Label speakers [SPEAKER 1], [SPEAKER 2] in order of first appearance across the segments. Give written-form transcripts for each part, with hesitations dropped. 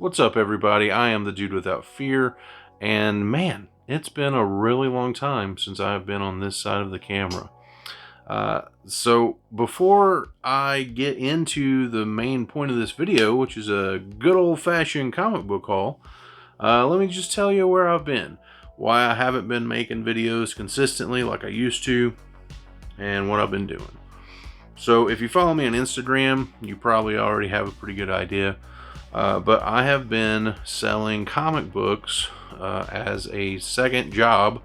[SPEAKER 1] What's up, everybody? I am the Dude Without Fear, and man, it's been a really long time since I've been on this side of the camera. So before I get into the main point of this video, which is a good old-fashioned comic book haul, let me just tell you where I've been, why I haven't been making videos consistently like I used to, and what I've been doing. So if you follow me on Instagram, you probably already have a pretty good idea. But I have been selling comic books as a second job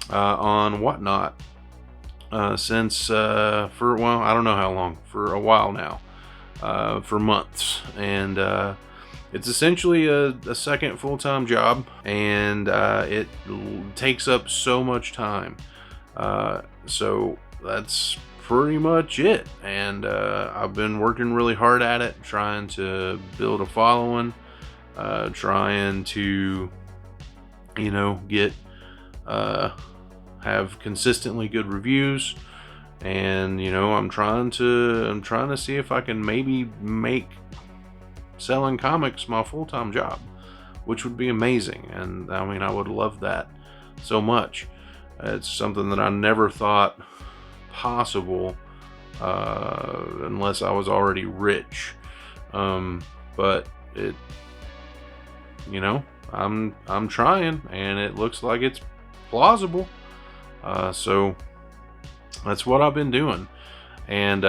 [SPEAKER 1] on Whatnot since for, well, I don't know how long, for a while now, for months. And it's essentially a second full-time job, and it takes up so much time. So that's pretty much it, and I've been working really hard at it, trying to build a following, trying to, you know, get have consistently good reviews, and you know, I'm trying to see if I can maybe make selling comics my full-time job, which would be amazing. And I mean, I would love that so much. It's something that I never thought possible unless I was already rich, but it, you know, I'm trying, and it looks like it's plausible. So that's what I've been doing, and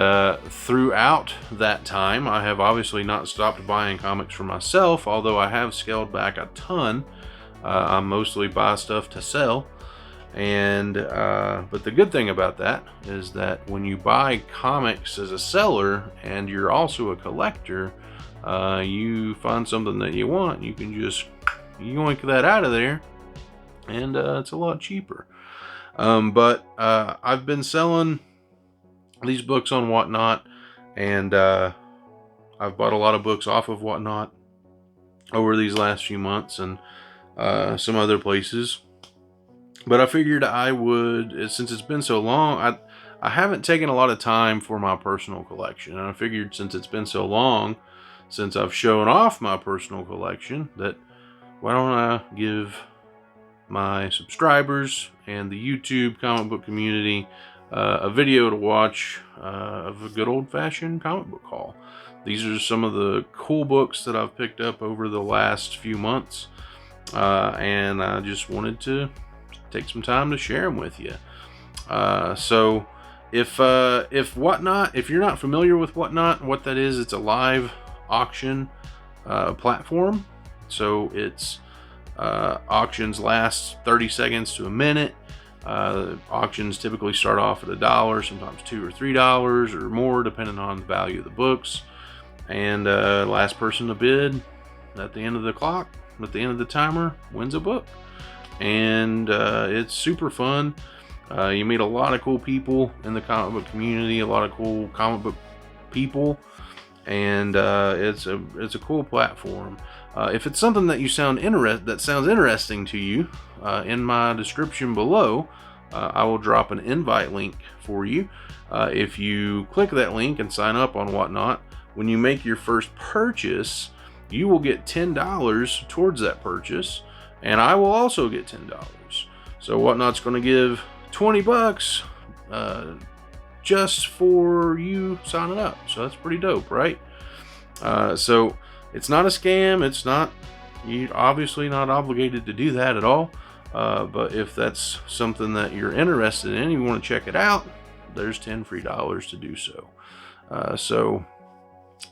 [SPEAKER 1] throughout that time I have obviously not stopped buying comics for myself, although I have scaled back a ton. I mostly buy stuff to sell. And but the good thing about that is that when you buy comics as a seller and you're also a collector, you find something that you want, you can just yoink that out of there, and it's a lot cheaper. But I've been selling these books on Whatnot, and I've bought a lot of books off of Whatnot over these last few months, and some other places. But I figured I would, since it's been so long, I haven't taken a lot of time for my personal collection. And I figured since it's been so long since I've shown off my personal collection, that why don't I give my subscribers and the YouTube comic book community a video to watch of a good old-fashioned comic book haul. These are some of the cool books that I've picked up over the last few months. And I just wanted to take some time to share them with you. So if Whatnot, if you're not familiar with Whatnot, what that is, it's a live auction platform. So it's auctions last 30 seconds to a minute. Auctions typically start off at $1, sometimes $2 or $3 or more, depending on the value of the books. And last person to bid at the end of the clock, at the end of the timer, wins a book. And it's super fun. You meet a lot of cool people in the comic book community, a lot of cool comic book people, and it's a cool platform. If it's something that sounds interesting to you, in my description below, I will drop an invite link for you. If you click that link and sign up on Whatnot, when you make your first purchase, you will get $10 towards that purchase. And I will also get $10. So Whatnot's going to give $20 just for you signing up. So that's pretty dope, right? So it's not a scam. It's not, you're obviously not obligated to do that at all. But if that's something that you're interested in and you want to check it out, there's $10 free to do so. So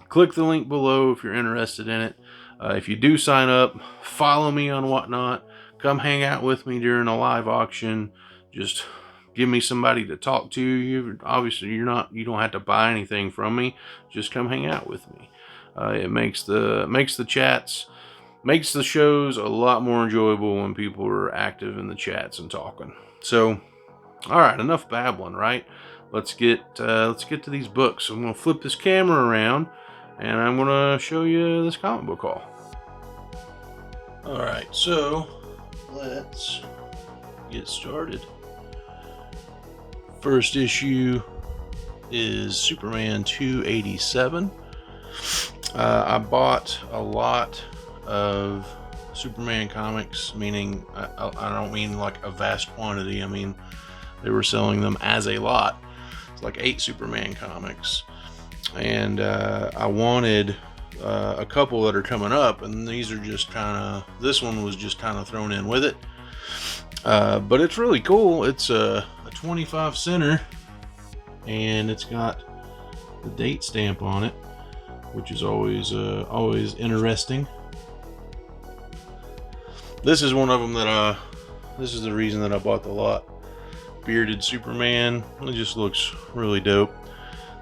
[SPEAKER 1] click the link below if you're interested in it. If you do sign up, follow me on Whatnot. Come hang out with me during a live auction. Just give me somebody to talk to. Obviously, you don't have to buy anything from me. Just come hang out with me. It makes the chats, makes the shows a lot more enjoyable when people are active in the chats and talking. So, all right, enough babbling, right? Let's get to these books. I'm gonna flip this camera around, and I'm gonna show you this comic book haul. Alright, so let's get started. First issue is Superman 287. I bought a lot of Superman comics, meaning I don't mean like a vast quantity. I mean they were selling them as a lot. It's like 8 Superman comics, and I wanted a couple that are coming up, and these are just kind of, this one was just kind of thrown in with it. But it's really cool. It's a 25 center, and it's got the date stamp on it, which is always interesting. This is one of them that this is the reason that I bought the lot. Bearded Superman. It just looks really dope.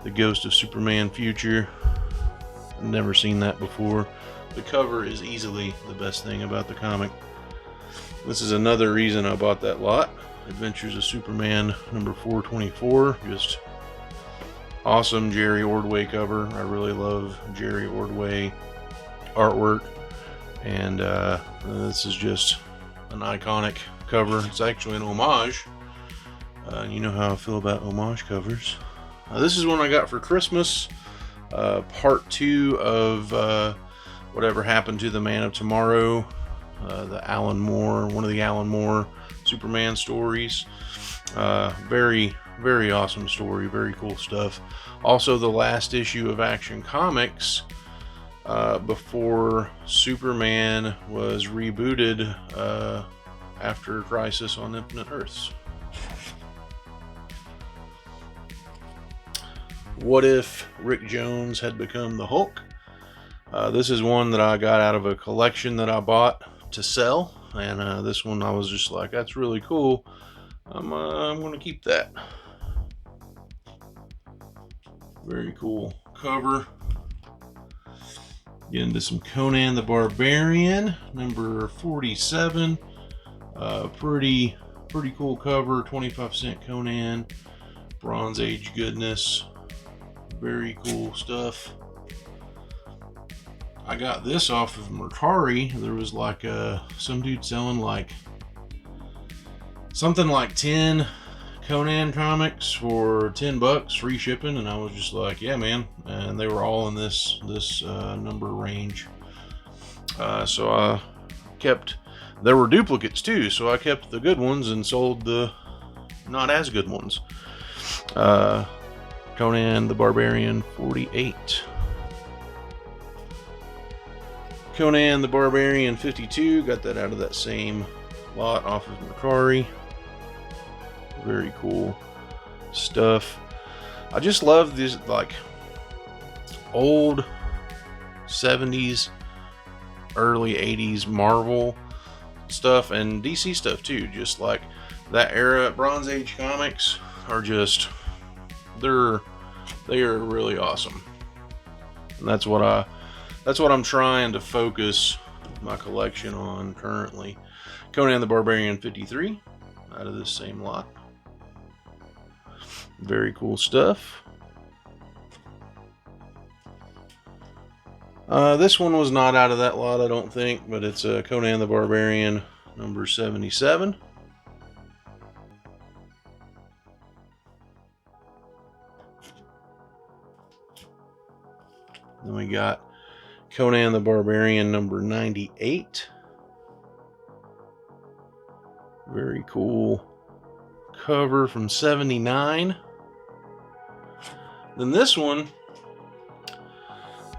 [SPEAKER 1] The Ghost of Superman Future. I've never seen that before. The cover is easily the best thing about the comic. This is another reason I bought that lot. Adventures of Superman number 424. Just awesome Jerry Ordway cover. I really love Jerry Ordway artwork, and this is just an iconic cover. It's actually an homage. You know how I feel about homage covers. This is one I got for Christmas. Part 2 of Whatever Happened to the Man of Tomorrow. The Alan Moore, one of the Alan Moore Superman stories. Very, very awesome story. Very cool stuff. Also, the last issue of Action Comics before Superman was rebooted after Crisis on Infinite Earths. What if Rick Jones had become the Hulk? This is one that I got out of a collection that I bought to sell, and this one I was just like, that's really cool. I'm going to keep that. Very cool cover. Get into some Conan the Barbarian, number 47. Pretty cool cover. 25-cent Conan, Bronze Age goodness. Very cool stuff. I got this off of Mercari. There was like some dude selling like something like 10 Conan comics for $10, free shipping, and I was just like, yeah, man. And they were all in this number range. So I kept. There were duplicates too, so I kept the good ones and sold the not as good ones. Conan the Barbarian 48. Conan the Barbarian 52. Got that out of that same lot off of Mercari. Very cool stuff. I just love this like old 70s, early 80s Marvel stuff and DC stuff too. Just like that era. Bronze Age comics are just they are really awesome. And that's what I'm trying to focus my collection on currently. Conan the Barbarian 53 out of this same lot. Very cool stuff. This one was not out of that lot, I don't think, but it's Conan the Barbarian number 77. Then we got Conan the Barbarian number 98. Very cool cover from 79. Then this one,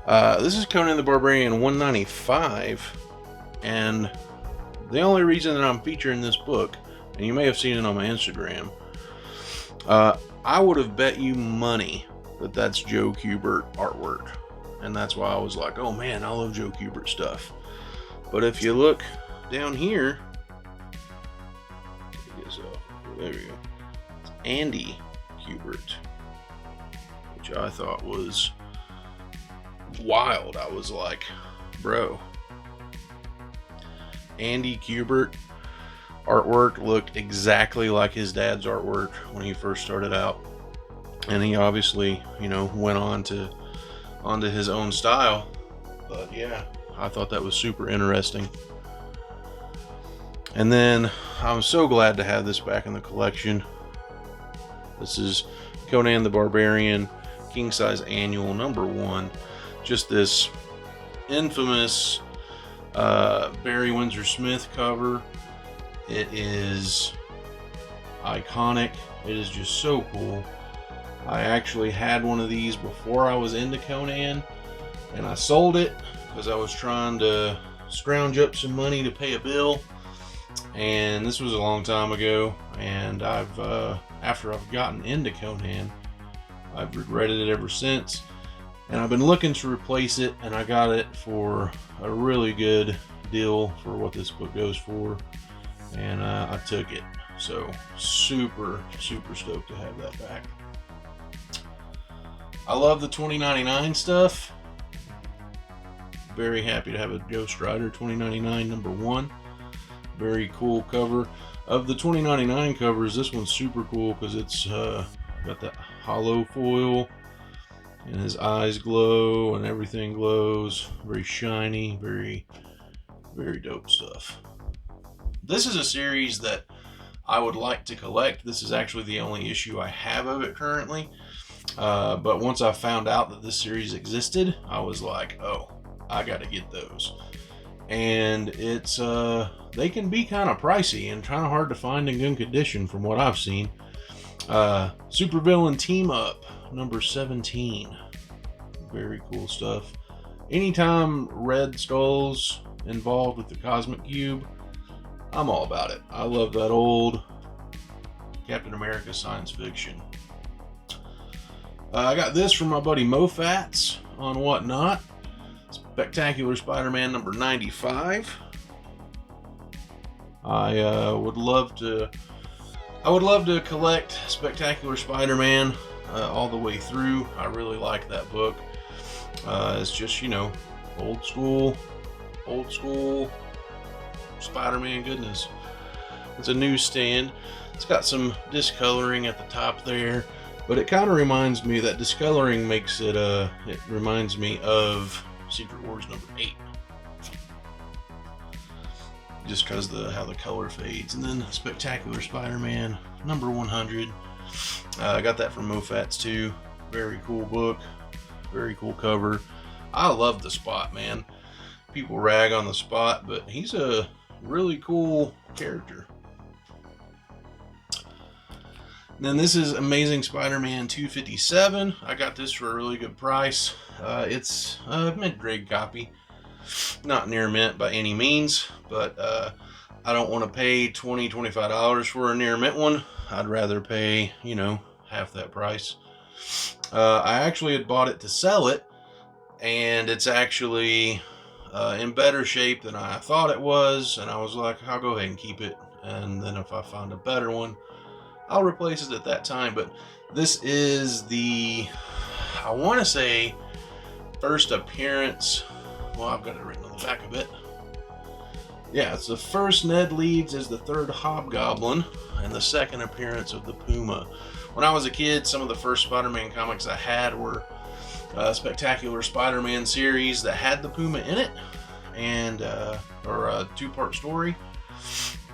[SPEAKER 1] this is Conan the Barbarian 195, and the only reason that I'm featuring this book, and you may have seen it on my Instagram, I would have bet you money that that's Joe Kubert artwork, and that's why I was like, oh man, I love Joe Kubert stuff. But if you look down here, there we go, it's Andy Kubert, which I thought was wild. I was like, bro, Andy Kubert artwork looked exactly like his dad's artwork when he first started out, and he obviously, you know, went onto his own style. But yeah, I thought that was super interesting. And then I'm so glad to have this back in the collection. This is Conan the Barbarian King Size Annual number 1. Just this infamous Barry Windsor Smith cover. It is iconic. It is just so cool. I actually had one of these before I was into Conan, and I sold it because I was trying to scrounge up some money to pay a bill. And this was a long time ago, and after I've gotten into Conan, I've regretted it ever since. And I've been looking to replace it, and I got it for a really good deal for what this book goes for, and I took it. So super stoked to have that back. I love the 2099 stuff. Very happy to have a Ghost Rider 2099 #1. Very cool cover. Of the 2099 covers, this one's super cool because it's got that hollow foil, and his eyes glow and everything glows. Very shiny, very dope stuff. This is a series that I would like to collect. This is actually the only issue I have of it currently. But once I found out that this series existed, I was like, oh, I gotta get those. And it's they can be kind of pricey and kind of hard to find in good condition from what I've seen. Supervillain Team Up #17. Very cool stuff. Anytime Red Skull's involved with the Cosmic Cube, I'm all about it. I love that old Captain America science fiction. I got this from my buddy Mofats on Whatnot. Spectacular Spider-Man #95. I would love to collect Spectacular Spider-Man all the way through. I really like that book. It's just, you know, old school Spider-Man goodness. It's a newsstand. It's got some discoloring at the top there, but it kind of reminds me, that discoloring makes it it reminds me of Secret Wars #8, just because how the color fades. And then Spectacular Spider-Man #100. I got that from Mofats too. Very cool book, very cool cover. I love the Spot, man. People rag on the Spot, but he's a really cool character. And then this is Amazing Spider-Man 257. I got this for a really good price. It's a mid-grade copy. Not near mint by any means, but I don't want to pay $20-25 for a near mint one. I'd rather pay, you know, half that price. I actually had bought it to sell it, and it's actually in better shape than I thought it was, and I was like, I'll go ahead and keep it, and then if I find a better one, I'll replace it at that time. But this is the, I want to say, first appearance. Well, I've got it written on the back of it. Yeah, it's the first Ned Leeds as the third Hobgoblin, and the second appearance of the Puma. When I was a kid, some of the first Spider-Man comics I had were Spectacular Spider-Man series that had the Puma in it, and or a two-part story.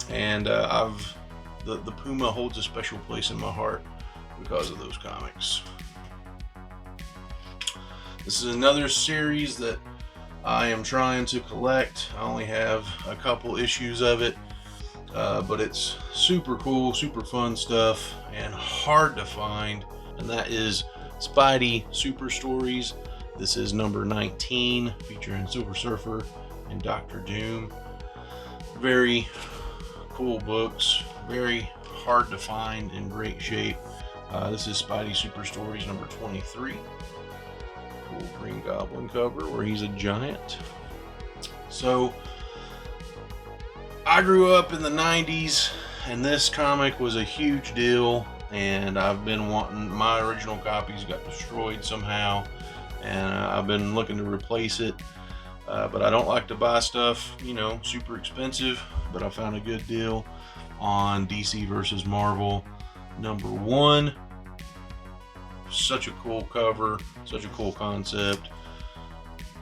[SPEAKER 1] And the Puma holds a special place in my heart because of those comics. This is another series that I am trying to collect. I only have a couple issues of it, but it's super cool, super fun stuff, and hard to find. And that is Spidey Super Stories. This is #19, featuring Silver Surfer and Dr. Doom. Very cool books, very hard to find, in great shape. This is Spidey Super Stories #23. Cool Green Goblin cover where he's a giant. So I grew up in the 90s, and this comic was a huge deal, and I've been wanting, my original copies got destroyed somehow, and I've been looking to replace it, but I don't like to buy stuff, you know, super expensive. But I found a good deal on DC versus Marvel #1. Such a cool cover, such a cool concept.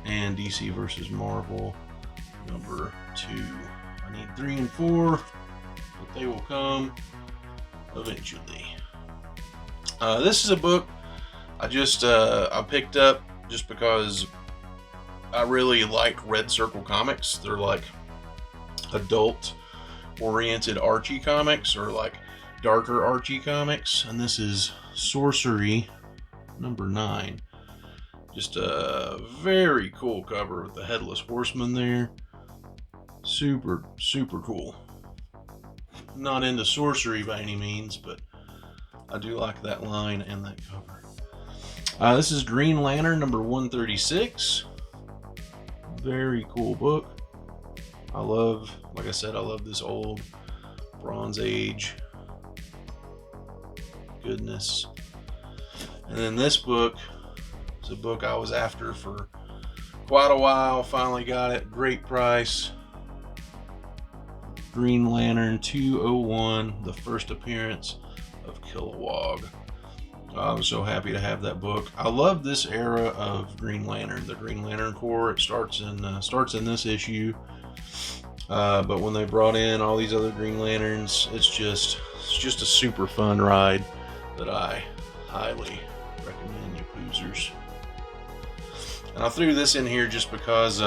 [SPEAKER 1] And DC versus Marvel #2. I need 3 and 4, but they will come eventually. This is a book I picked up just because I really like Red Circle comics. They're like adult oriented Archie comics, or like darker Archie comics. And this is Sorcery number 9. Just a very cool cover with the Headless Horseman there. Super, super cool. Not into sorcery by any means, but I do like that line and that cover. This is Green Lantern number 136. Very cool book. I love, like I said, I love this old Bronze Age goodness. And then this book is a book I was after for quite a while. Finally got it. Great price. Green Lantern 201, the first appearance of Kilowog. I was so happy to have that book. I love this era of Green Lantern, the Green Lantern Corps. It starts in this issue, but when they brought in all these other Green Lanterns, it's just a super fun ride that I highly recommend, you poozers. And I threw this in here just because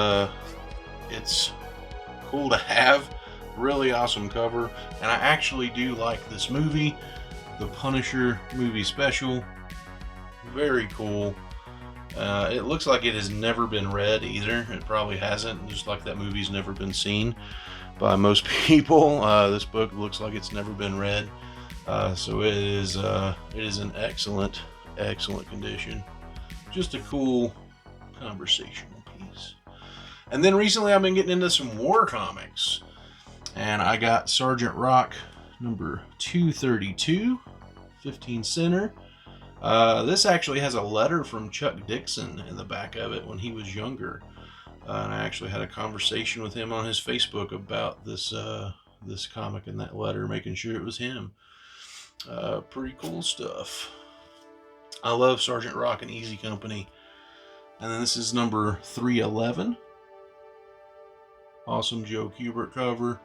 [SPEAKER 1] it's cool to have. Really awesome cover, and I actually do like this movie, the Punisher movie special. Very cool. It looks like it has never been read either. It probably hasn't, just like that movie's never been seen by most people. This book looks like it's never been read, so it is in excellent condition. Just a cool conversational piece. And then recently I've been getting into some war comics. And I got Sergeant Rock number 232, 15 center. This actually has a letter from Chuck Dixon in the back of it when he was younger. And I actually had a conversation with him on his Facebook about this comic and that letter, making sure it was him. Pretty cool stuff. I love Sergeant Rock and Easy Company. And then this is number 311. Awesome Joe Kubert cover.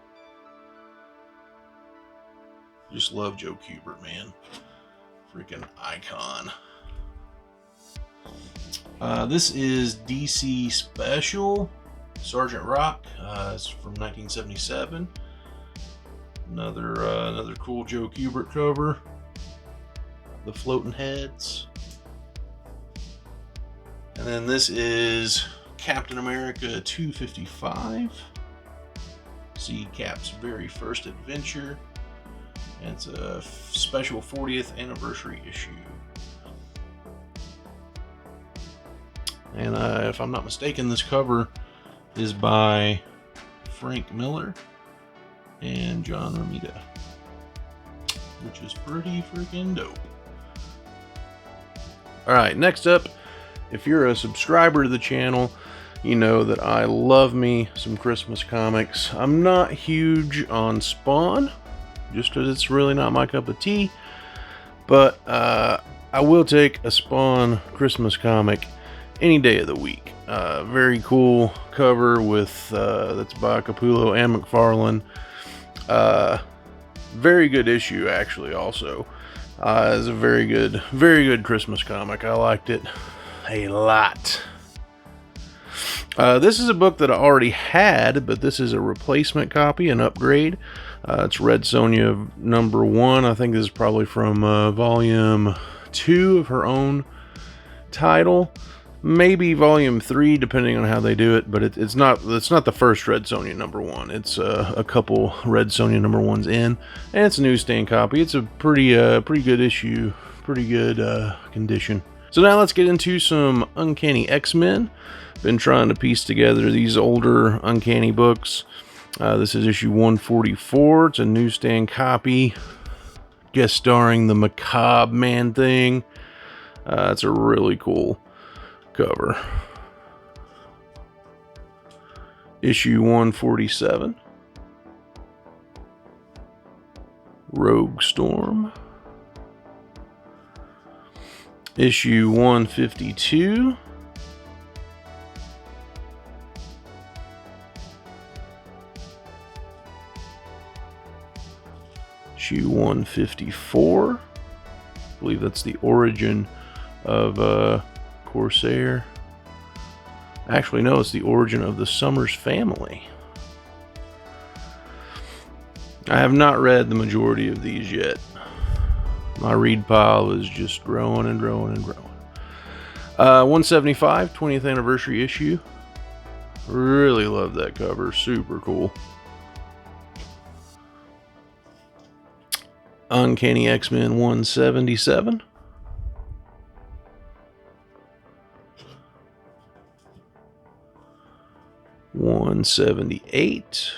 [SPEAKER 1] Just love Joe Kubert, man. Freaking icon. This is DC Special Sergeant Rock. It's from 1977. Another cool Joe Kubert cover. The floating heads. And then this is Captain America 255. See Cap's very first adventure. And it's a special 40th anniversary issue. And if I'm not mistaken, this cover is by Frank Miller and John Romita, which is pretty freaking dope. Alright, next up, if you're a subscriber to the channel, you know that I love me some Christmas comics. I'm not huge on Spawn, just because it's really not my cup of tea, but I will take a Spawn Christmas comic any day of the week. Very cool cover with that's by Capullo and McFarlane. Very good issue, actually. Also, it's a very good Christmas comic. I liked it a lot. This is a book that I already had, but this is a replacement copy, an upgrade. It's Red Sonja number 1. I think this is probably from volume 2 of her own title. Maybe volume 3, depending on how they do it, but it's not the first Red Sonja number 1. It's a couple Red Sonja number 1s in, and it's a newsstand copy. It's a pretty good issue, pretty good condition. So now let's get into some Uncanny X-Men. Been trying to piece together these older Uncanny books. This is issue 144. It's a newsstand copy, guest starring the Macabre Man-Thing. It's a really cool cover. Issue 147. Rogue Storm. Issue 152. Issue 154. I believe that's the origin of Corsair. Actually, no, it's the origin of the Summers family. I have not read the majority of these yet. My read pile is just growing and growing and growing. 175, 20th anniversary issue. Really love that cover. Super cool. Uncanny X-Men 177. $178.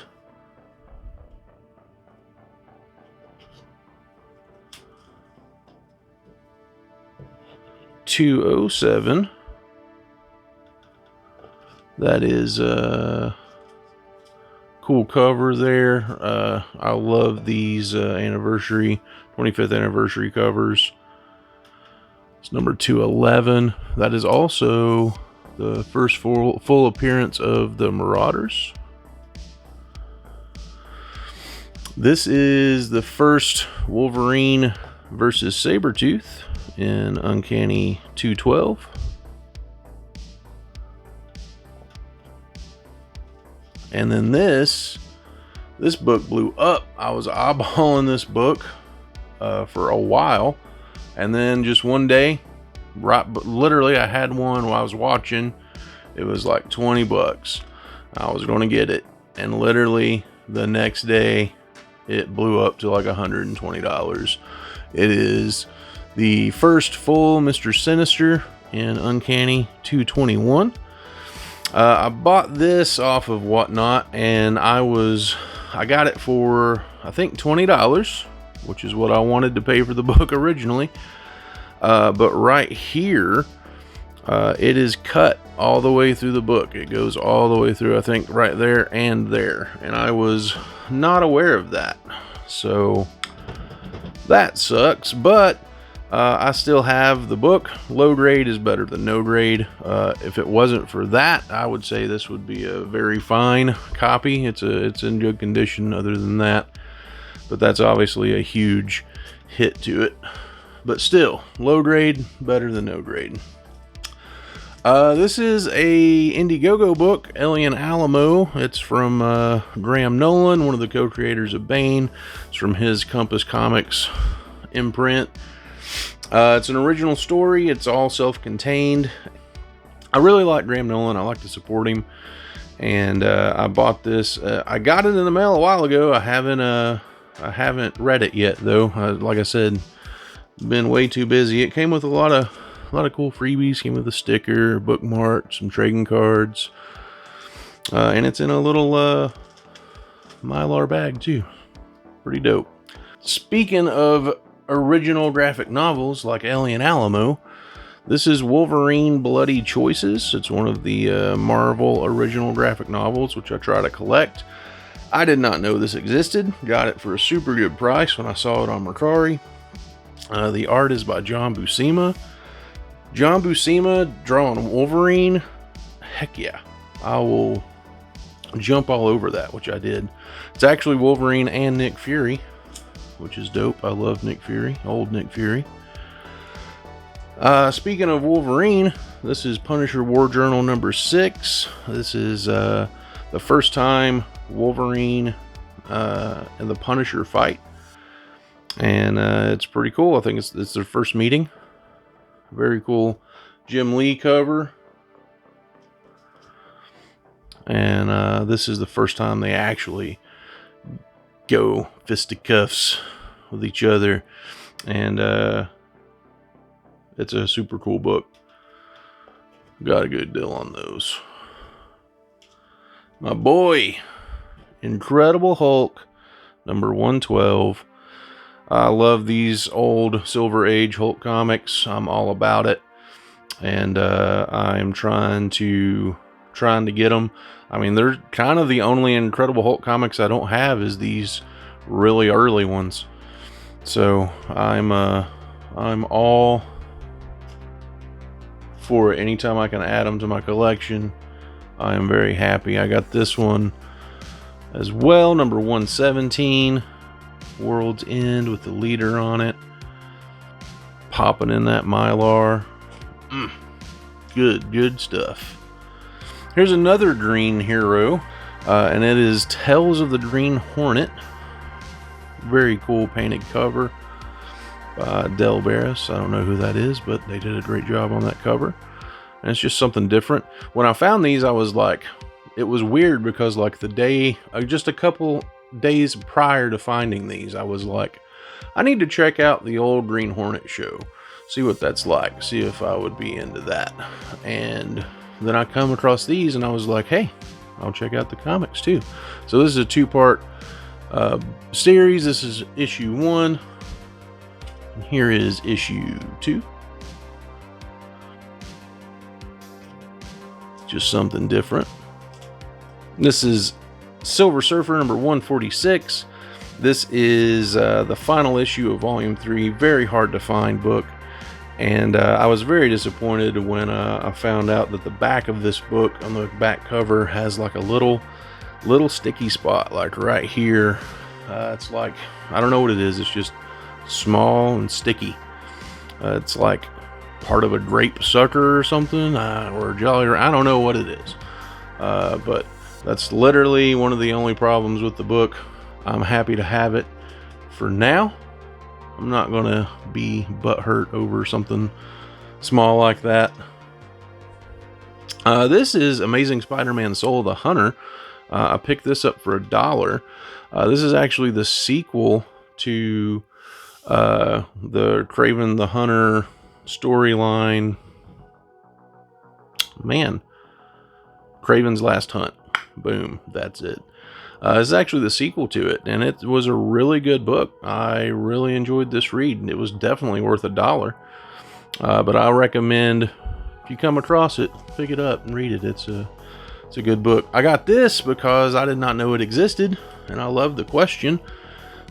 [SPEAKER 1] $207. That is a cool cover there. I love these 25th anniversary covers. It's number 211. That is also the first full appearance of the Marauders. This is the first Wolverine versus Sabretooth in Uncanny 212. And then this book blew up. I was eyeballing this book for a while, and then just one day, literally I had one while I was watching. It was like $20. I was going to get it, and literally the next day it blew up to like $120. It is the first full Mr. Sinister in Uncanny 221. I bought this off of Whatnot, and I got it for, I think, $20, which is what I wanted to pay for the book originally. But right here, it is cut all the way through the book. It goes all the way through, I think, right there and there. And I was not aware of that. So that sucks, but I still have the book. Low grade is better than no grade. If it wasn't for that, I would say this would be a very fine copy. It's in good condition other than that. But that's obviously a huge hit to it. But still, low grade, better than no grade. This is a Indiegogo book, Alien Alamo. It's from Graham Nolan, one of the co-creators of Bane. It's from his Compass Comics imprint. It's an original story. It's all self-contained. I really like Graham Nolan. I like to support him. And I bought this. I got it in the mail a while ago. I haven't read it yet, though. Like I said, been way too busy. It came with a lot of cool freebies. Came with a sticker, bookmark, some trading cards, and it's in a little Mylar bag too. Pretty dope. Speaking of original graphic novels like Alien Alamo, this is Wolverine Bloody Choices. It's one of the Marvel original graphic novels, which I try to collect. I did not know this existed. Got it for a super good price when I saw it on Mercari. The art is by John Buscema. John Buscema drawing Wolverine. Heck yeah. I will jump all over that, which I did. It's actually Wolverine and Nick Fury, which is dope. I love Nick Fury, old Nick Fury. Speaking of Wolverine, this is Punisher War Journal number 6. This is the first time Wolverine and the Punisher fight. And it's pretty cool. I think it's their first meeting. Very cool Jim Lee cover. And this is the first time they actually go fisticuffs with each other. And it's a super cool book. Got a good deal on those. My boy, Incredible Hulk, number 112. I love these old Silver Age Hulk comics. I'm all about it. And I'm trying to get them. I mean, they're kind of the only Incredible Hulk comics I don't have is these really early ones. So I'm all for it. Anytime I can add them to my collection, I am very happy. I got this one as well, number 117, World's End, with the leader on it, popping in that Mylar. Good stuff. Here's another green hero, and it is Tales of the Green Hornet. Very cool painted cover by Del Barris. I don't know who that is, but they did a great job on that cover. And it's just something different. When I found these, I was like, it was weird because like the day, just a couple days prior to finding these, I was like, I need to check out the old Green Hornet show. See what that's like. See if I would be into that. And then I come across these and I was like, hey, I'll check out the comics too. So this is a two-part series. This is issue 1. And here is issue 2. Just something different. This is Silver Surfer number 146. This is the final issue of volume 3. Very hard to find book. And I was very disappointed when I found out that the back of this book, on the back cover, has like a little sticky spot, like right here. It's like, I don't know what it is. It's just small and sticky. It's like part of a grape sucker or something, or a Jolly. I don't know what it is. But that's literally one of the only problems with the book. I'm happy to have it for now. I'm not going to be butthurt over something small like that. This is Amazing Spider-Man Soul of the Hunter. I picked this up for $1. This is actually the sequel to the Kraven the Hunter storyline. Man. Kraven's Last Hunt. Boom. That's it. It's actually the sequel to it, and it was a really good book. I really enjoyed this read, and it was definitely worth $1. But I recommend, if you come across it, pick it up and read it. It's a good book. I got this because I did not know it existed, and I love the question.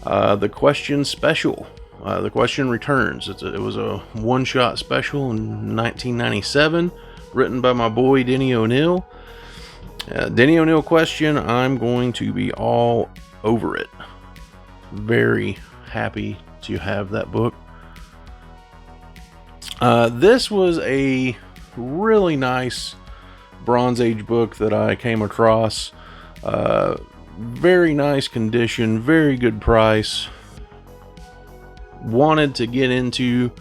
[SPEAKER 1] The question special. The question returns. It was a one-shot special in 1997, written by my boy Denny O'Neil. Denny O'Neil question, I'm going to be all over it. Very happy to have that book. This was a really nice Bronze Age book that I came across. Very nice condition, very good price. Wanted to get into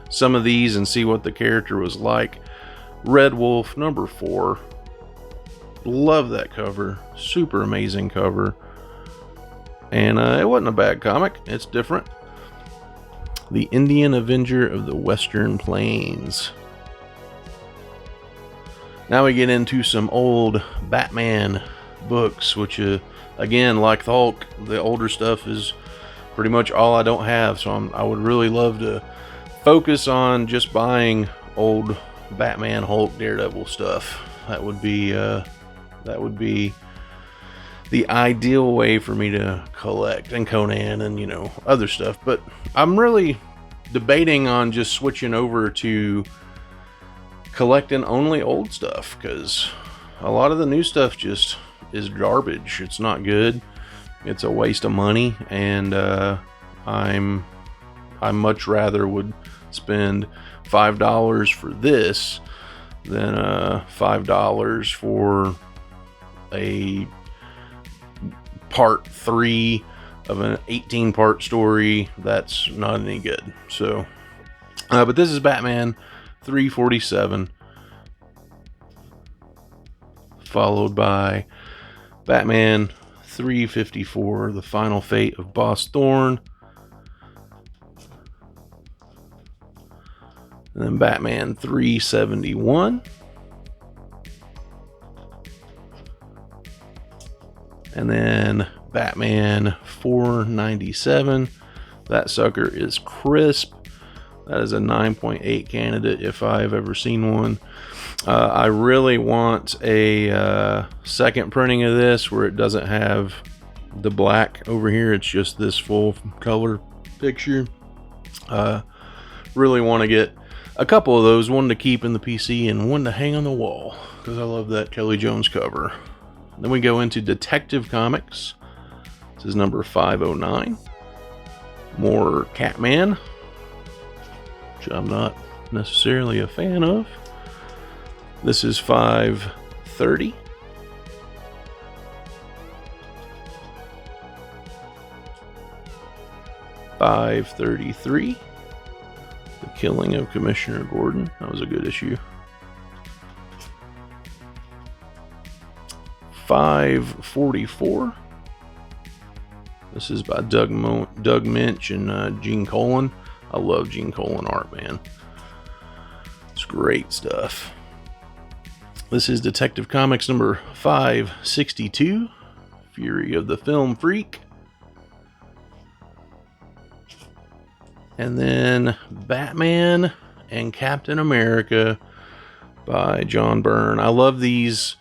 [SPEAKER 1] some of these and see what the character was like. Red Wolf number 4. Love that cover. Super amazing cover. And it wasn't a bad comic. It's different. The Indian Avenger of the Western Plains. Now we get into some old Batman books, which again, like the Hulk, the older stuff is pretty much all I don't have. So I would really love to focus on just buying old Batman, Hulk, Daredevil stuff. That would be the ideal way for me to collect, and Conan and, you know, other stuff. But I'm really debating on just switching over to collecting only old stuff, because a lot of the new stuff just is garbage. It's not good. It's a waste of money, and I much rather would spend $5 for this than $5 for a part 3 of an 18-part story that's not any good. So but this is Batman 347, followed by Batman 354, The Final Fate of Boss Thorn, and then Batman 371, and then Batman 497. That sucker is crisp. That is a 9.8 candidate if I've ever seen one. I really want a second printing of this where it doesn't have the black over here. It's just this full color picture. Really want to get a couple of those, one to keep in the PC and one to hang on the wall, because I love that Kelly Jones cover. Then we go into Detective Comics. This is number 509. More Catman, which I'm not necessarily a fan of. This is 5 530. $533. The Killing of Commissioner Gordon. That was a good issue. $544. This is by Doug Minch and Gene Colan. I love Gene Colan art, man. It's great stuff. This is Detective Comics number 562, Fury of the Film Freak. And then Batman and Captain America by John Byrne. I love these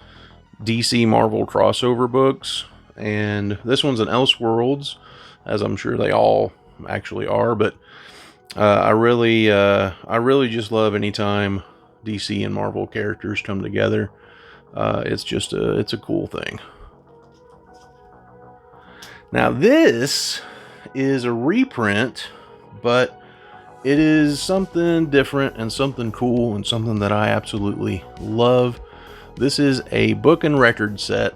[SPEAKER 1] DC Marvel crossover books. And this one's an Elseworlds, as I'm sure they all actually are. But I really just love anytime DC and Marvel characters come together. It's a cool thing. Now this is a reprint, but it is something different and something cool and something that I absolutely love. This is a book and record set.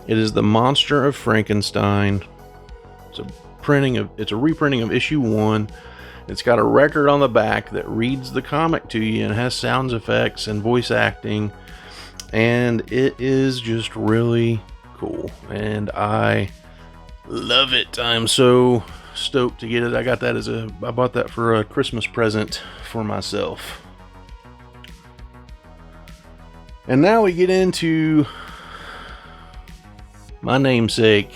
[SPEAKER 1] It is The Monster of Frankenstein. It's a reprinting of issue 1. It's got a record on the back that reads the comic to you and has sound effects and voice acting. And it is just really cool. And I love it. I'm so stoked to get it. I bought that for a Christmas present for myself. And now we get into my namesake,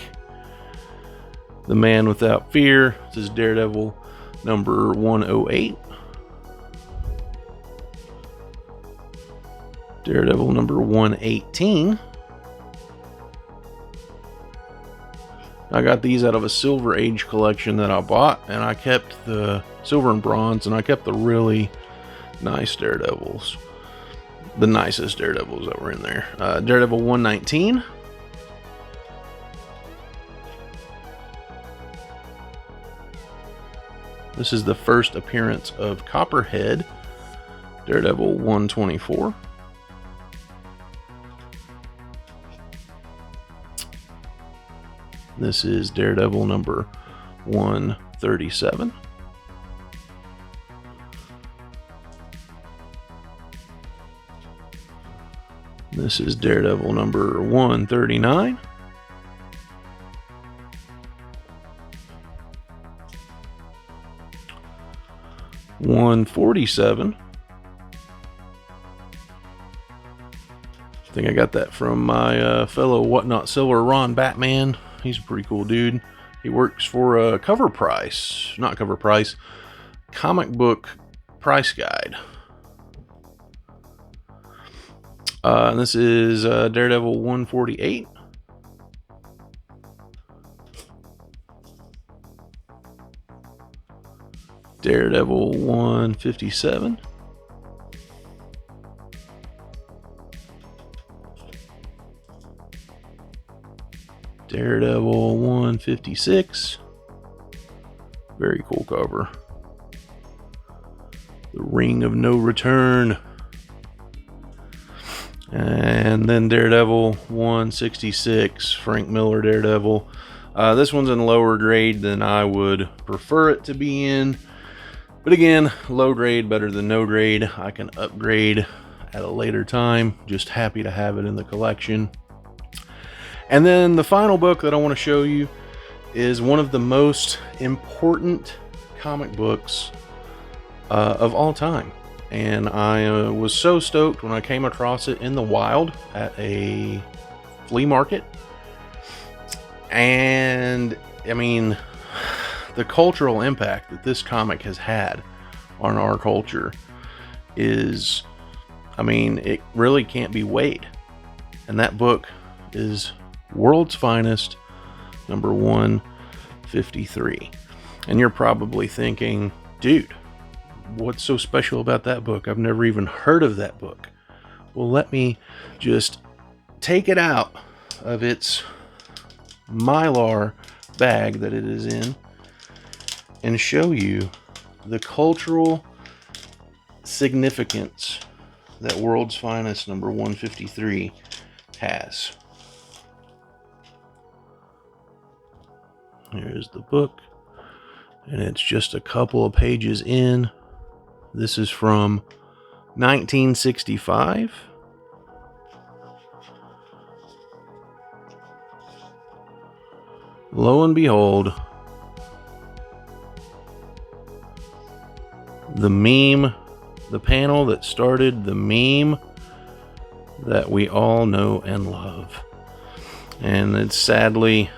[SPEAKER 1] The Man Without Fear. This is Daredevil number 108. Daredevil number 118. I got these out of a Silver Age collection that I bought, and I kept the silver and bronze, and I kept the really nice Daredevils. The nicest Daredevils that were in there. Daredevil 119. This is the first appearance of Copperhead, Daredevil 124. This is Daredevil number 137. This is Daredevil number 139. 147. I think I got that from my fellow Whatnot Seller Ron Batman. He's a pretty cool dude. He works for Cover Price, not Cover Price, Comic Book Price Guide. And this is Daredevil 148. Daredevil 157. Daredevil 156. Very cool cover. The Ring of No Return. And then Daredevil 166. Frank Miller Daredevil. This one's in lower grade than I would prefer it to be in. But again, low grade better than no grade. I can upgrade at a later time. Just happy to have it in the collection. And then the final book that I want to show you is one of the most important comic books of all time. And I was so stoked when I came across it in the wild at a flea market. And I mean, the cultural impact that this comic has had on our culture is, I mean, it really can't be weighed. And that book is World's Finest, number 153. And you're probably thinking, dude, what's so special about that book? I've never even heard of that book. Well, let me just take it out of its Mylar bag that it is in and show you the cultural significance that World's Finest number 153 has. Here's the book, and it's just a couple of pages in. This is from 1965. Lo and behold, the meme, the panel that started the meme that we all know and love. And it's sadly,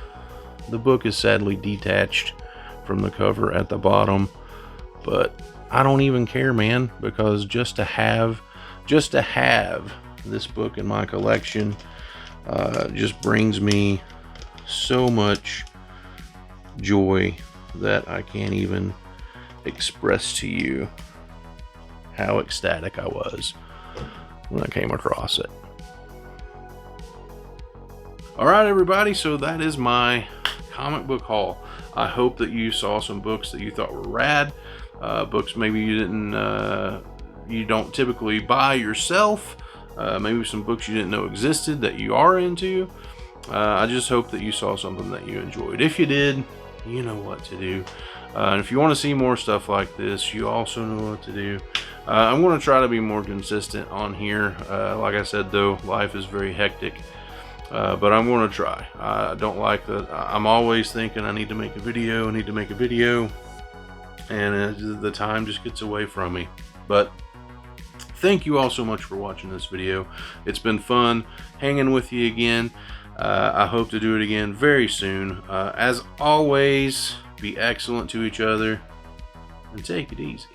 [SPEAKER 1] the book is sadly detached from the cover at the bottom, but I don't even care, man, because just to have this book in my collection just brings me so much joy that I can't even express to you how ecstatic I was when I came across it. Alright everybody, so that is my comic book haul. I hope that you saw some books that you thought were rad, books maybe you don't typically buy yourself, maybe some books you didn't know existed that you are into. I just hope that you saw something that you enjoyed. If you did, you know what to do. And if you want to see more stuff like this, you also know what to do. I'm going to try to be more consistent on here. Like I said, though, life is very hectic. But I'm going to try. I don't like that. I'm always thinking I need to make a video, and the time just gets away from me. But thank you all so much for watching this video. It's been fun hanging with you again. I hope to do it again very soon. As always, be excellent to each other and take it easy.